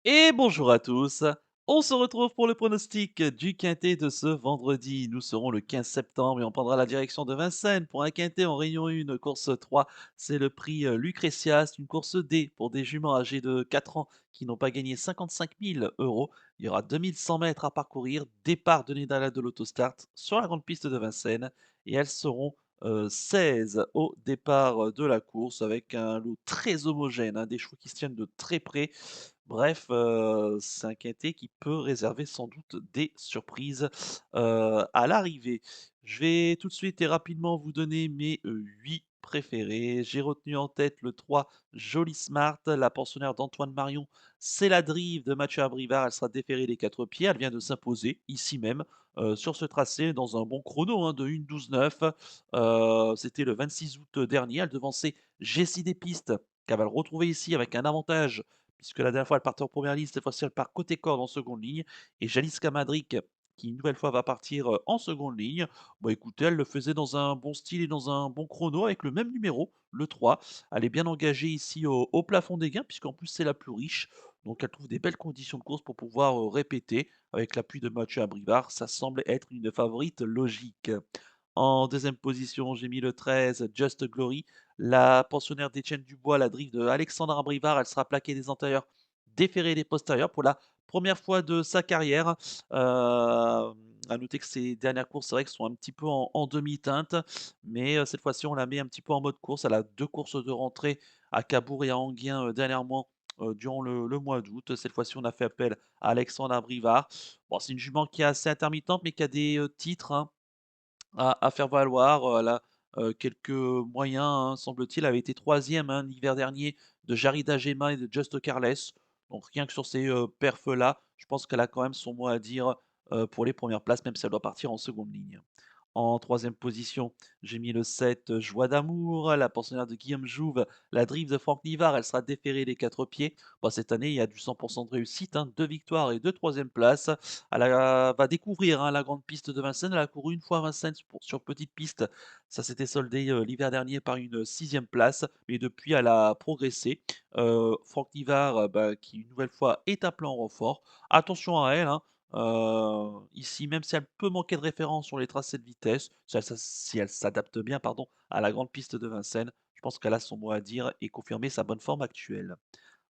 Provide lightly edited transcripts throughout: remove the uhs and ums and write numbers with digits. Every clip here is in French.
Et bonjour à tous. On se retrouve pour le pronostic du quintet de ce vendredi. Nous serons le 15 septembre et on prendra la direction de Vincennes pour un quintet en Réunion 1, course 3. C'est le prix Lucretias, une course D pour des juments âgés de 4 ans qui n'ont pas gagné 55 000 euros. Il y aura 2100 mètres à parcourir, départ de Nedala de l'autostart sur la grande piste de Vincennes et elles seront 16 au départ de la course avec un lot très homogène, des chevaux qui se tiennent de très près. Bref, c'est un quintet qui peut réserver sans doute des surprises, à l'arrivée. Je vais tout de suite et rapidement vous donner mes 8 préférés. J'ai retenu en tête le 3 Joli Smart, la pensionnaire d'Antoine Marion. C'est la Drive de Mathieu Abrivard, elle sera déférée des 4 pieds. Elle vient de s'imposer ici même, sur ce tracé dans un bon chrono, de 1:12:9. C'était le 26 août dernier. Elle devançait Jessie Despistes, qu'elle va le retrouver ici avec un avantage puisque la dernière fois elle partait en première ligne, cette fois-ci elle part côté corde en seconde ligne et Jaliska Madric qui une nouvelle fois va partir, en seconde ligne. Bah, écoutez, elle le faisait dans un bon style et dans un bon chrono avec le même numéro, le 3. Elle est bien engagée ici au plafond des gains puisqu'en plus c'est la plus riche, donc elle trouve des belles conditions de course pour pouvoir, répéter avec l'appui de Mathieu Abrivard. Ça semble être une favorite logique. En deuxième position, j'ai mis le 13 Just Glory. La pensionnaire d'Étienne Dubois, la drive de Alexandre Abrivard, elle sera plaquée des antérieurs, déférée des postérieurs pour la première fois de sa carrière. À noter que ces dernières courses, c'est vrai qu'elles sont un petit peu en demi-teinte, mais cette fois-ci, on la met un petit peu en mode course. Elle a 2 courses de rentrée à Cabourg et à Enghien, dernièrement, durant le mois d'août. Cette fois-ci, on a fait appel à Alexandre Abrivard. Bon, c'est une jument qui est assez intermittente, mais qui a des, titres, à faire valoir, elle a, quelques moyens, semble-t-il. Elle avait été 3e, l'hiver dernier de Jarida Gema et de Just Carless. Donc rien que sur ces, perfs-là, je pense qu'elle a quand même son mot à dire, pour les premières places, même si elle doit partir en seconde ligne. En troisième position, j'ai mis le 7 Joie d'amour, la pensionnaire de Guillaume Jouve, la drive de Franck Nivard, elle sera déférée des 4 pieds. Bah, cette année, il y a du 100 de réussite, 2 victoires et 2 troisièmes places. Elle va découvrir, la grande piste de Vincennes. Elle a couru une fois à Vincennes sur petite piste. Ça s'était soldé, l'hiver dernier par une 6e place, mais depuis elle a progressé. Franck Nivard, bah, qui une nouvelle fois est appelé en renfort. Attention à elle, ici, même si elle peut manquer de référence sur les tracés de vitesse, si elle s'adapte bien, pardon, à la grande piste de Vincennes, je pense qu'elle a son mot à dire et confirmer sa bonne forme actuelle.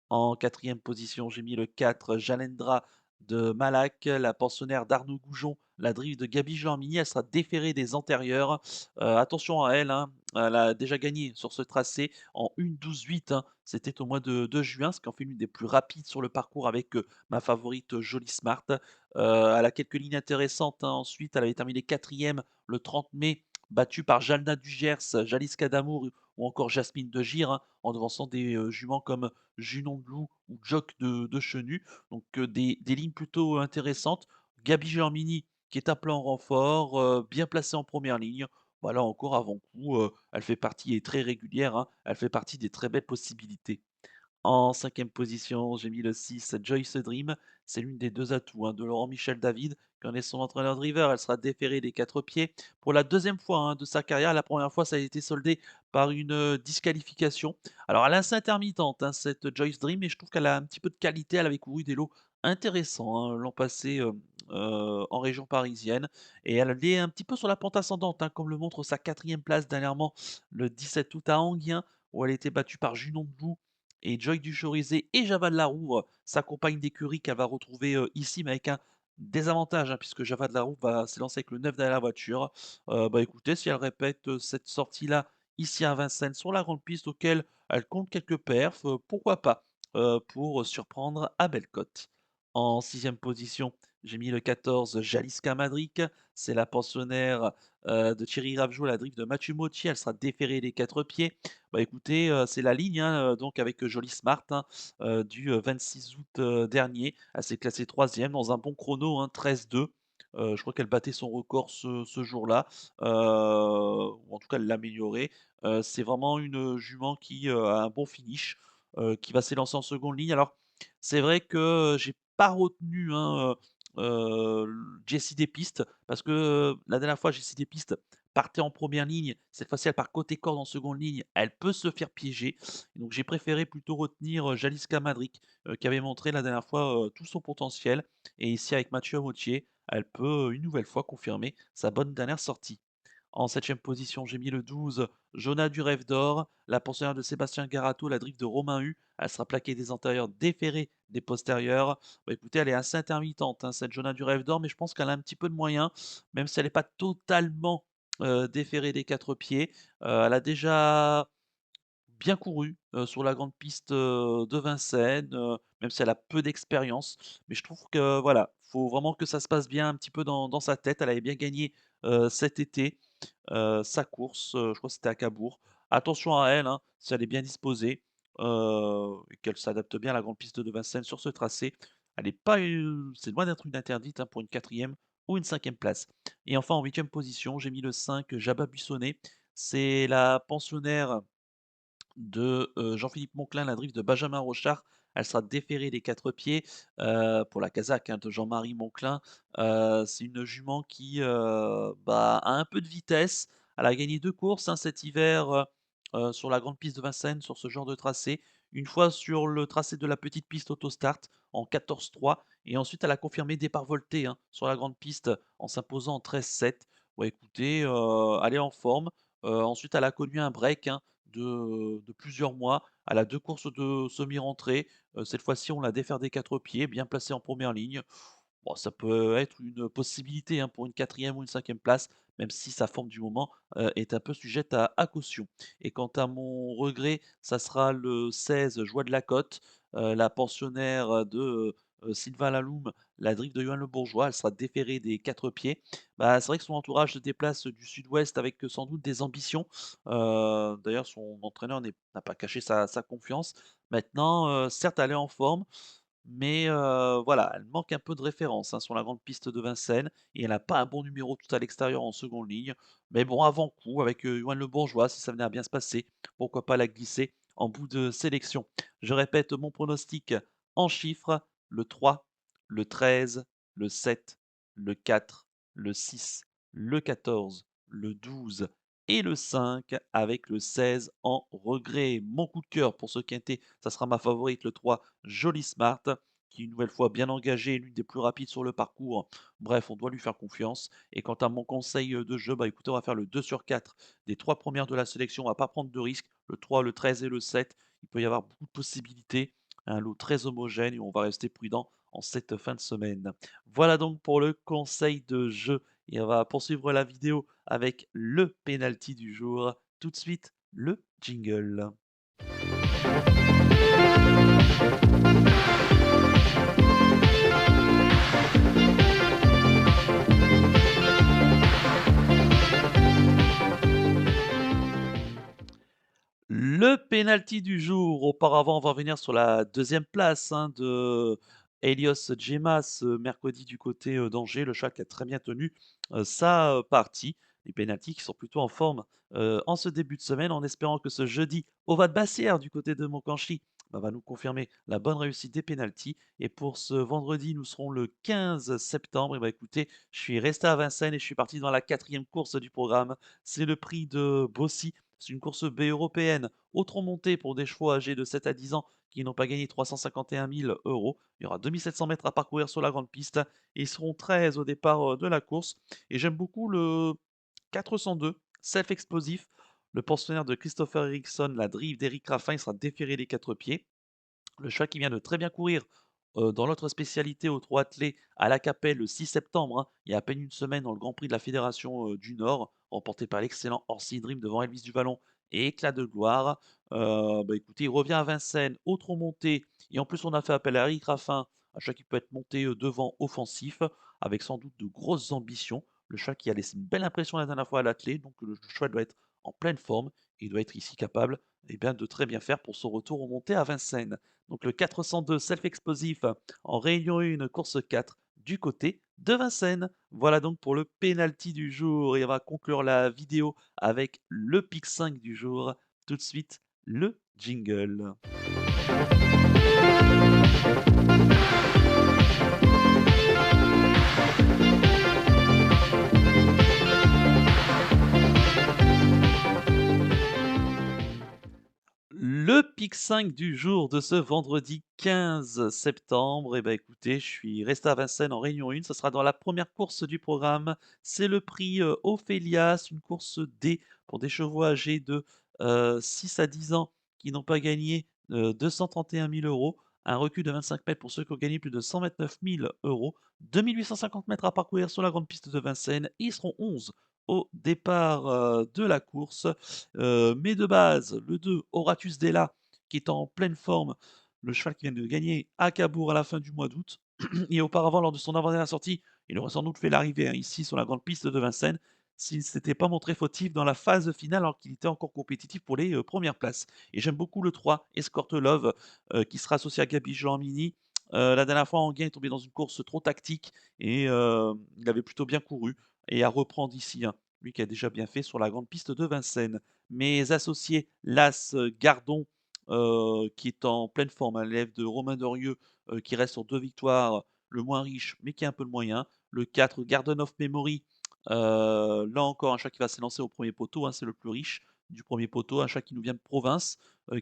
En quatrième position, j'ai mis le 4 Jalendra de Malak, la pensionnaire d'Arnaud Goujon, la drive de Gaby Jean-Mini, elle sera déférée des antérieurs. Attention à elle, elle a déjà gagné sur ce tracé en 1:12:8, c'était au mois de juin, ce qui en fait l'une des plus rapides sur le parcours avec, ma favorite, Jolie Smart. Elle a quelques lignes intéressantes, ensuite elle avait terminé quatrième le 30 mai, battue par Jalna Dugers, Jaliska Damour ou encore Jasmine de Gire, en devançant des, juments comme Junon de Loup ou Jock de Chenu. Donc des lignes plutôt intéressantes. Gaby Germini qui est appelée en renfort, bien placée en première ligne. Voilà encore avant coup, elle fait partie est très régulière, elle fait partie des très belles possibilités. En cinquième position, j'ai mis le 6 Joyce Dream. C'est l'une des 2 atouts, de Laurent Michel David, qui en est son entraîneur driver. Elle sera déférée des 4 pieds pour la deuxième fois, de sa carrière. La première fois, ça a été soldé par une, disqualification. Alors elle est assez intermittente, cette Joyce Dream, mais je trouve qu'elle a un petit peu de qualité. Elle avait couru des lots intéressants, l'an passé, en région parisienne et elle est un petit peu sur la pente ascendante, comme le montre sa quatrième place dernièrement, le 17 août à Enghien, où elle a été battue par Junon de Loup et Joy Duchorizet et Javad Laroue, sa compagne d'écurie qu'elle va retrouver, ici, mais avec un désavantage, puisque Javad Laroue va s'élancer avec le 9 derrière la voiture. Bah, écoutez, si elle répète, cette sortie-là, ici à Vincennes, sur la grande piste auquel elle compte quelques perfs, pourquoi pas, pour surprendre à belle cote. En sixième position, j'ai mis le 14 Jaliska Madric. C'est la pensionnaire, de Thierry Ravejoux, la drift de Mathieu Mottier. Elle sera déférée des 4 pieds. Bah, écoutez, c'est la ligne, donc avec, Jolie Smart, du, 26 août, dernier. Elle s'est classée 3e dans un bon chrono, 13:2. Je crois qu'elle battait son record ce jour-là, ou en tout cas elle l'améliorait. C'est vraiment une, jument qui, a un bon finish, qui va s'élancer en seconde ligne. Alors, c'est vrai que, j'ai pas retenu, Jessie Despistes parce que, la dernière fois Jessie Despistes partait en première ligne. Cette fois-ci, elle part côté corde en seconde ligne. Elle peut se faire piéger. Et donc j'ai préféré plutôt retenir, Jaliska Madric, qui avait montré la dernière fois, tout son potentiel. Et ici avec Mathieu Amotier, elle peut, une nouvelle fois confirmer sa bonne dernière sortie. En septième position, j'ai mis le 12, Jonah du Rêve d'Or, la pensionnaire de Sébastien Garato, la drift de Romain Hu. Elle sera plaquée des antérieurs, déférée des postérieurs. Bah, écoutez, elle est assez intermittente, hein, cette Jonah du Rêve d'Or, mais je pense qu'elle a un petit peu de moyens, même si elle n'est pas totalement déférée des quatre pieds. Elle a déjà bien couru, sur la grande piste, de Vincennes, même si elle a peu d'expérience. Mais je trouve que voilà, faut vraiment que ça se passe bien un petit peu dans sa tête. Elle avait bien gagné, cet été, sa course, je crois que c'était à Cabourg. Attention à elle, hein, si elle est bien disposée, et qu'elle s'adapte bien à la grande piste de Vincennes sur ce tracé. Elle est pas, c'est loin d'être une interdite, hein, pour une quatrième ou une cinquième place. Et enfin en huitième position, j'ai mis le 5, Jabba Buissonnet. C'est la pensionnaire de, Jean-Philippe Monclin, la drift de Benjamin Rochard. Elle sera déférée des 4 pieds, pour la casaque, hein, de Jean-Marie Monclin. C'est une jument qui, bah, a un peu de vitesse. Elle a gagné 2 courses, hein, cet hiver, sur la grande piste de Vincennes, sur ce genre de tracé. Une fois sur le tracé de la petite piste Autostart en 14-3 et ensuite elle a confirmé départ volté, hein, sur la grande piste en s'imposant en 13-7. Ouais, écoutez, elle est en forme. Ensuite elle a connu un break, hein, de plusieurs mois. Elle a 2 courses de semi-rentrée. Cette fois-ci, on la défère des 4 pieds, bien placée en première ligne. Bon, ça peut être une possibilité, hein, pour une quatrième ou une cinquième place, même si sa forme du moment, est un peu sujette à caution. Et quant à mon regret, ça sera le 16, Joie de la Côte, la pensionnaire de, Sylvain Laloum, la drift de Yoann Le Bourgeois. Elle sera déférée des 4 pieds. Bah, c'est vrai que son entourage se déplace du sud-ouest avec, sans doute des ambitions. D'ailleurs son entraîneur n'a pas caché sa confiance. Maintenant, certes elle est en forme, mais voilà, elle manque un peu de référence, hein, sur la grande piste de Vincennes et elle n'a pas un bon numéro tout à l'extérieur en seconde ligne. Mais bon, avant coup, avec, Yoann Le Bourgeois, si ça venait à bien se passer, pourquoi pas la glisser en bout de sélection. Je répète mon pronostic en chiffres: le 3, le 13, le 7, le 4, le 6, le 14, le 12 et le 5 avec le 16 en regret. Mon coup de cœur pour ce quintet, ça sera ma favorite, le 3, Jolie Smart, qui une nouvelle fois bien engagée, l'une des plus rapides sur le parcours. Bref, on doit lui faire confiance. Et quant à mon conseil de jeu, bah écoutez, on va faire le 2 sur 4 des 3 premières de la sélection. On va pas prendre de risques. Le 3, le 13 et le 7. Il peut y avoir beaucoup de possibilités. Un lot très homogène et on va rester prudent en cette fin de semaine. Voilà donc pour le conseil de jeu. Et on va poursuivre la vidéo avec le penalty du jour. Tout de suite, le jingle. Le penalty du jour. Auparavant, on va revenir sur la deuxième place, hein, de Elios Djema ce mercredi du côté, d'Angers. Le cheval qui a très bien tenu, sa, partie. Les pénaltys qui sont plutôt en forme, en ce début de semaine, en espérant que ce jeudi, au Val-Bassière du côté de Moncanchy, bah, va nous confirmer la bonne réussite des pénaltys. Et pour ce vendredi, nous serons le 15 septembre. Et bah, écoutez, je suis resté à Vincennes et je suis parti dans la quatrième course du programme. C'est le prix de Bossy. C'est une course B européenne, autre montée pour des chevaux âgés de 7 à 10 ans qui n'ont pas gagné 351 000 euros. Il y aura 2700 mètres à parcourir sur la grande piste et ils seront 13 au départ de la course. Et j'aime beaucoup le 402, Self Explosif, le pensionnaire de Christopher Eriksson, la drive d'Eric Raffin, il sera déféré des 4 pieds. Le cheval qui vient de très bien courir, dans l'autre spécialité au trot attelé à La Capelle le 6 septembre, hein, il y a à peine une semaine dans le Grand Prix de la Fédération, du Nord, remporté par l'excellent Orsi Dream devant Elvis Duvallon et Éclat de gloire. Bah, écoutez, il revient à Vincennes, au trot monté et en plus on a fait appel à Eric Raffin, un cheval qui peut être monté, devant offensif, avec sans doute de grosses ambitions. Le cheval qui a laissé une belle impression la dernière fois à l'attelé, donc le cheval doit être en pleine forme et il doit être ici capable, eh bien, de très bien faire pour son retour aux montées à Vincennes. Donc le 402 Self-Explosif en Réunion 1, course 4 du côté de Vincennes. Voilà donc pour le penalty du jour et on va conclure la vidéo avec le pic 5 du jour. Tout de suite, le jingle. pic 5 du jour de ce vendredi 15 septembre. Et ben écoutez, je suis resté à Vincennes en Réunion 1. Ça sera dans la première course du programme. C'est le prix Ophélia. C'est une course D pour des chevaux âgés de 6 à 10 ans qui n'ont pas gagné 231 000 euros. Un recul de 25 mètres pour ceux qui ont gagné plus de 129 000 euros. 2850 mètres à parcourir sur la grande piste de Vincennes. Ils seront 11 au départ de la course. Mais de base, le 2, Horatius Della, qui est en pleine forme, le cheval qui vient de gagner à Cabourg à la fin du mois d'août. Et auparavant, lors de son avant-dernière sortie, il aurait sans doute fait l'arrivée ici sur la grande piste de Vincennes s'il ne s'était pas montré fautif dans la phase finale alors qu'il était encore compétitif pour les premières places. Et j'aime beaucoup le 3, Escort Love, qui sera associé à Gabi Mini. La dernière fois, Anguin est tombé dans une course trop tactique et il avait plutôt bien couru et à reprendre ici, hein, lui qui a déjà bien fait sur la grande piste de Vincennes. Mes associés, l'As Gardon, qui est en pleine forme, un l'élève de Romain Dorieux, qui reste sur 2 victoires, le moins riche, mais qui a un peu le moyen. Le 4, Garden of Memory, là encore un chat qui va s'élancer au premier poteau, hein, c'est le plus riche du premier poteau, un chat qui nous vient de province,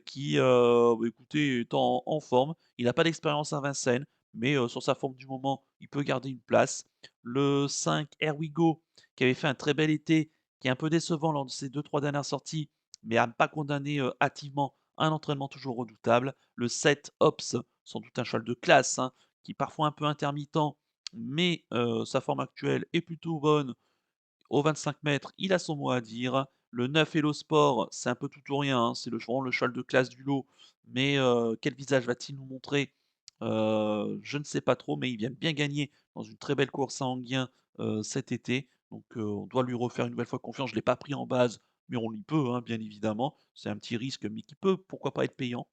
qui, bah, écoutez, est en forme. Il n'a pas d'expérience à Vincennes, mais sur sa forme du moment, il peut garder une place. Le 5, Here We Go, qui avait fait un très bel été, qui est un peu décevant lors de ses 2-3 dernières sorties, mais à ne pas condamner hâtivement un entraînement toujours redoutable. Le 7, Ops, sans doute un cheval de classe, hein, qui est parfois un peu intermittent, mais sa forme actuelle est plutôt bonne. Aux 25 mètres, il a son mot à dire. Le 9 Hello Sport, c'est un peu tout ou rien, hein, c'est vraiment le cheval de classe du lot. Mais quel visage va-t-il nous montrer? Je ne sais pas trop, mais il vient de bien gagner dans une très belle course à Anguien cet été. Donc on doit lui refaire une nouvelle fois confiance. Je ne l'ai pas pris en base, mais on y peut, hein, bien évidemment. C'est un petit risque, mais qui peut, pourquoi pas, être payant.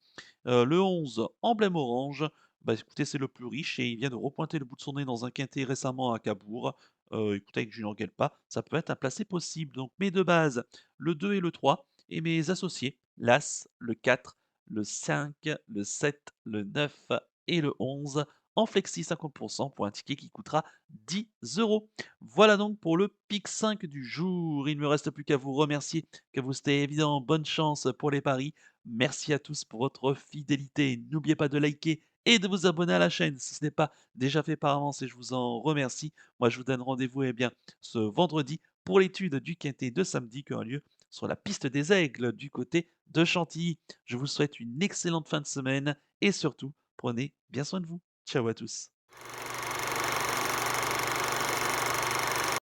Le 11, Emblème Orange, bah, écoutez, c'est le plus riche et il vient de repointer le bout de son nez dans un quintet récemment à Cabourg. Écoutez, avec Julien Guelpas, ça peut être un placé possible. Donc mes 2 bases, le 2 et le 3 et mes associés, l'As, le 4, le 5, le 7, le 9 et le 11 en flexi 50 pour un ticket qui coûtera 10 €. Voilà donc pour le pic 5 du jour. Il ne me reste plus qu'à vous remercier, que vous c'était évidemment bonne chance pour les paris. Merci à tous pour votre fidélité. N'oubliez pas de liker et de vous abonner à la chaîne si ce n'est pas déjà fait par avance et je vous en remercie. Moi, je vous donne rendez-vous eh bien, ce vendredi pour l'étude du quintet de samedi qui aura lieu sur la piste des Aigles du côté de Chantilly. Je vous souhaite une excellente fin de semaine et surtout, prenez bien soin de vous. Ciao à tous.